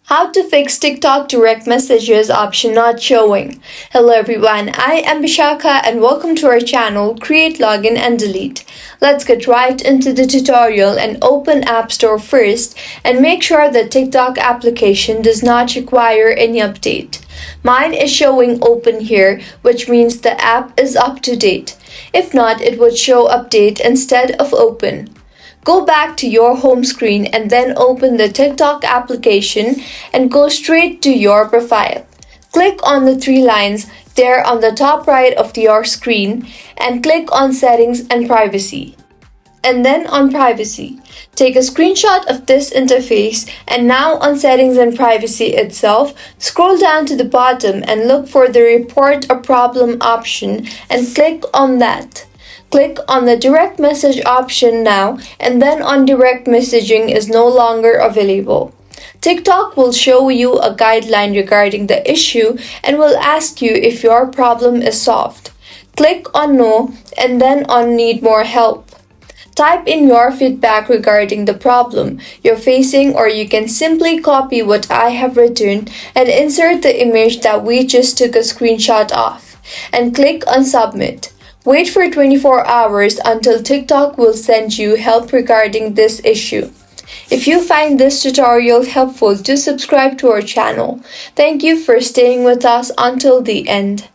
How to fix TikTok direct messages option not showing. Hello everyone, I am Bishaka and welcome to our channel Create Login and Delete. Let's get right into the tutorial and open App Store first and make sure the TikTok application does not require any update. Mine is showing open here, which means the app is up to date. If not, it would show update instead of open. Go back to your home screen and then open the TikTok application and go straight to your profile. Click on the three lines there on the top right of your screen and click on Settings and Privacy. And then on Privacy. Take a screenshot of this interface and now on Settings and Privacy itself, scroll down to the bottom and look for the Report a Problem option and click on that. Click on the direct message option now and then on direct messaging is no longer available. TikTok will show you a guideline regarding the issue and will ask you if your problem is solved. Click on no and then on need more help. Type in your feedback regarding the problem you're facing, or you can simply copy what I have written and insert the image that we just took a screenshot of and click on submit. Wait for 24 hours until TikTok will send you help regarding this issue. If you find this tutorial helpful, do subscribe to our channel. Thank you for staying with us until the end.